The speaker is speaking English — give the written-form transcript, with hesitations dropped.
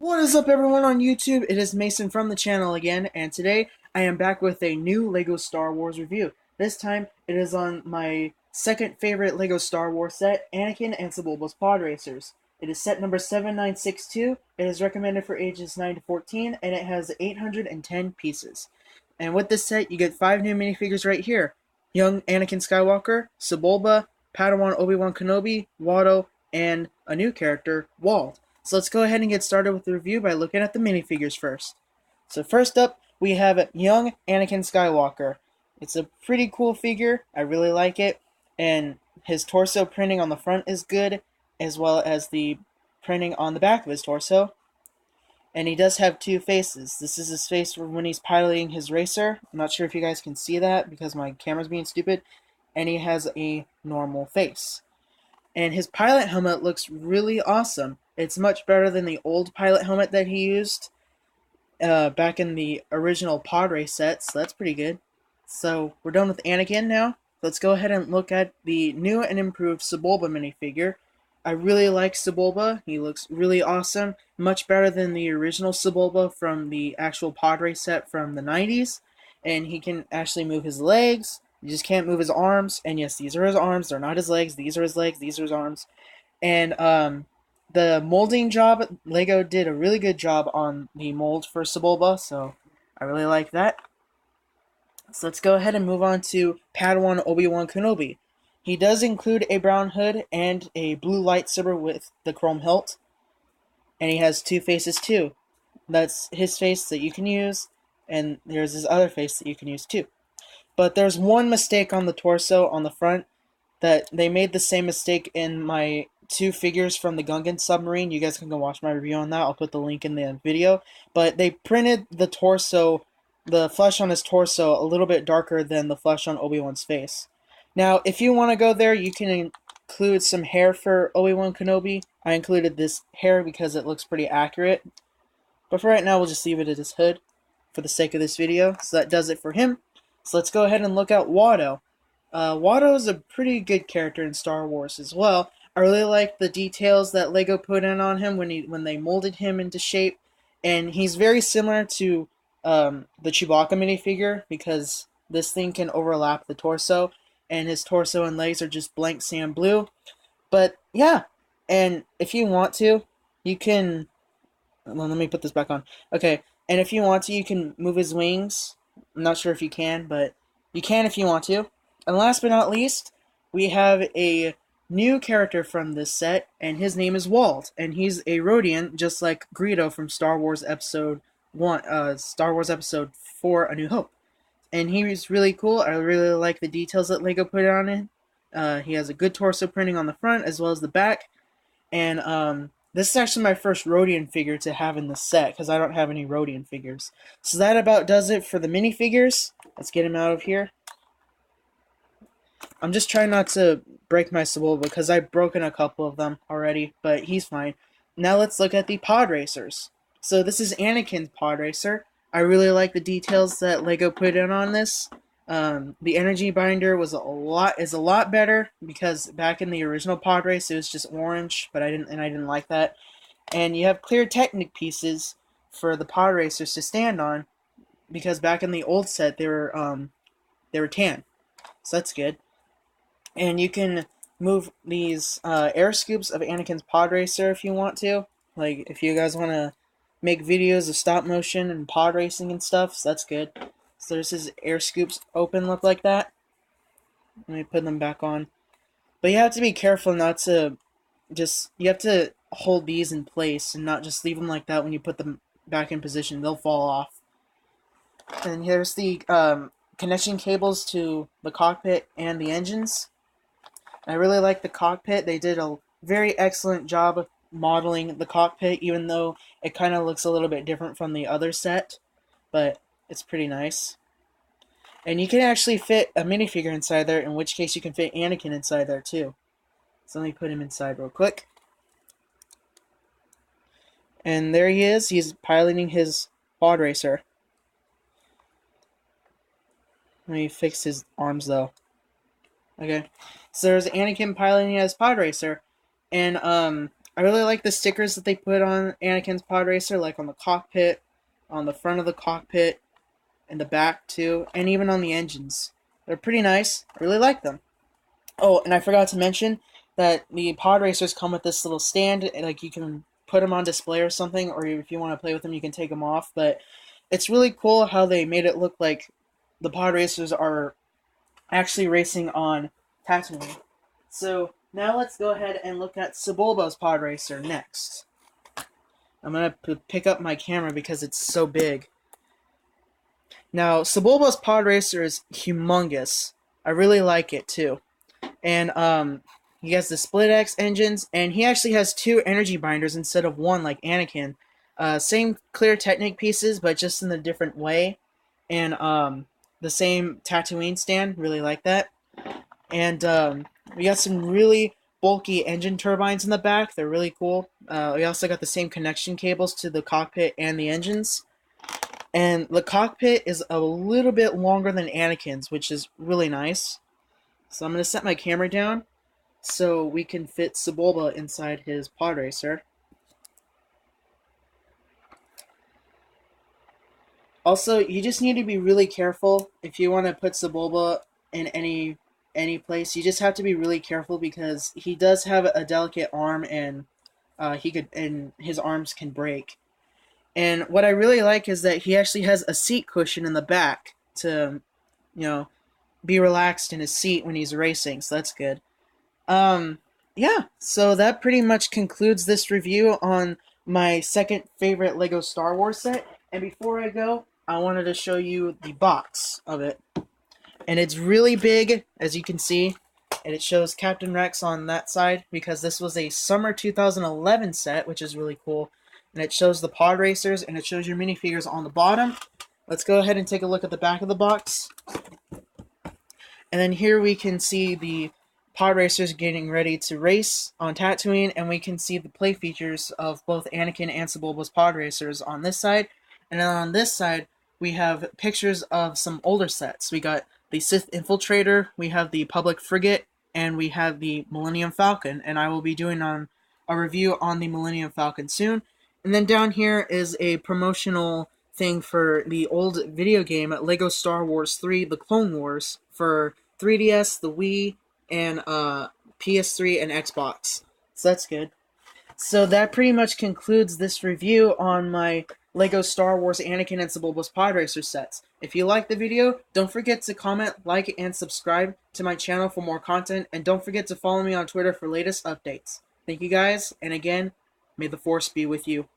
What is up, everyone on YouTube? It is Mason from the channel again, and today I am back with a new LEGO Star Wars review. This time it is on my second favorite LEGO Star Wars set, Anakin and Sebulba's Podracers. It is set number 7962. It is recommended for ages 9 to 14, and it has 810 pieces. And with this set, you get 5 new minifigures right here: young Anakin Skywalker, Sebulba, Padawan Obi-Wan Kenobi, Watto, and a new character, Wald. So let's go ahead and get started with the review by looking at the minifigures first. So first up, we have young Anakin Skywalker. It's a pretty cool figure. I really like it. And his torso printing on the front is good, as well as the printing on the back of his torso. And he does have two faces. This is his face when he's piloting his racer. I'm not sure if you guys can see that because my camera's being stupid. And he has a normal face. And his pilot helmet looks really awesome. It's much better than the old pilot helmet that he used back in the original pod race set, so that's pretty good. So we're done with Anakin now. Let's go ahead and look at the new and improved Sebulba minifigure. I really like Sebulba. He looks really awesome. Much better than the original Sebulba from the actual pod race set from the 90s. And he can actually move his legs. You just can't move his arms. And yes, these are his arms. They're not his legs. These are his legs. These are his arms. And the molding job, LEGO did a really good job on the mold for Sebulba, so I really like that. So let's go ahead and move on to Padawan Obi-Wan Kenobi. He does include a brown hood and a blue lightsaber with the chrome hilt, and he has two faces too. That's his face that you can use, and there's his other face that you can use too. But there's one mistake on the torso on the front that they made the same mistake in my two figures from the Gungan submarine. You guys can go watch my review on that. I'll put the link in the video. But they printed the torso, the flesh on his torso, a little bit darker than the flesh on Obi-Wan's face. Now, if you want to go there, you can include some hair for Obi-Wan Kenobi. I included this hair because it looks pretty accurate. But for right now, we'll just leave it at his hood for the sake of this video. So that does it for him. So let's go ahead and look at Watto. Watto is a pretty good character in Star Wars as well. I really like the details that LEGO put in on him when they molded him into shape, and he's very similar to the Chewbacca minifigure because this thing can overlap the torso, and his torso and legs are just blank sand blue. But yeah, and if you want to, you can. Well, let me put this back on. Okay, and if you want to, you can move his wings. I'm not sure if you can, but you can if you want to. And last but not least, we have a new character from this set, and his name is Wald, and he's a Rodian, just like Greedo from Star Wars Episode 1, Star Wars Episode 4, A New Hope. And he's really cool. I really like the details that LEGO put on it. He has a good torso printing on the front as well as the back, and this is actually my first Rodian figure to have in the set, because I don't have any Rodian figures. So that about does it for the minifigures. Let's get him out of here. I'm just trying not to break my Sebulba because I've broken a couple of them already, but he's fine. Now let's look at the Podracers. So this is Anakin's Podracer. I really like the details that LEGO put in on this. The energy binder is a lot better because back in the original pod race it was just orange, but I didn't like that. And you have clear Technic pieces for the pod racers to stand on because back in the old set they were tan, so that's good. And you can move these air scoops of Anakin's pod racer if you want to. Like if you guys want to make videos of stop motion and pod racing and stuff, so that's good. So there's his air scoops open, look like that. Let me put them back on. But you have to be careful not to you have to hold these in place and not just leave them like that when you put them back in position. They'll fall off. And here's the connection cables to the cockpit and the engines. I really like the cockpit. They did a very excellent job modeling the cockpit, even though it kind of looks a little bit different from the other set. But it's pretty nice. And you can actually fit a minifigure inside there, in which case you can fit Anakin inside there too. So let me put him inside real quick. And there he is. He's piloting his pod racer. Let me fix his arms though. Okay. So there's Anakin piloting his pod racer. And I really like the stickers that they put on Anakin's pod racer, like on the cockpit, on the front of the cockpit, and the back too, and even on the engines. They're pretty nice. I really like them. Oh, and I forgot to mention that the pod racers come with this little stand, like you can put them on display or something, or if you want to play with them, you can take them off. But it's really cool how they made it look like the pod racers are actually racing on Tatooine. So now let's go ahead and look at Sebulba's pod racer next. I'm gonna pick up my camera because it's so big. Now, Sebulba's pod racer is humongous. I really like it too. And he has the split X engines, and he actually has two energy binders instead of one like Anakin. Same clear Technic pieces, but just in a different way. And the same Tatooine stand, really like that. And we got some really bulky engine turbines in the back. They're really cool. We also got the same connection cables to the cockpit and the engines. And the cockpit is a little bit longer than Anakin's, which is really nice. So I'm going to set my camera down so we can fit Sebulba inside his pod racer. Also, you just need to be really careful if you want to put Sebulba in any place. You just have to be really careful because he does have a delicate arm, and his arms can break. And what I really like is that he actually has a seat cushion in the back to, be relaxed in his seat when he's racing. So that's good. Yeah. So that pretty much concludes this review on my second favorite Lego Star Wars set. And before I go, I wanted to show you the box of it. And it's really big, as you can see. And it shows Captain Rex on that side because this was a summer 2011 set, which is really cool. And it shows the pod racers, and it shows your minifigures on the bottom. Let's go ahead and take a look at the back of the box. And then here we can see the pod racers getting ready to race on Tatooine, and we can see the play features of both Anakin and Sebulba's pod racers on this side. And then on this side, we have pictures of some older sets. We got the Sith Infiltrator, we have the Public Frigate, and we have the Millennium Falcon. And I will be doing a review on the Millennium Falcon soon. And then down here is a promotional thing for the old video game Lego Star Wars 3, The Clone Wars, for 3DS, the Wii, and PS3 and Xbox. So that's good. So that pretty much concludes this review on my Lego Star Wars Anakin and Sebulba's Pod Racer sets. If you liked the video, don't forget to comment, like, and subscribe to my channel for more content, and don't forget to follow me on Twitter for latest updates. Thank you guys, and again, may the Force be with you.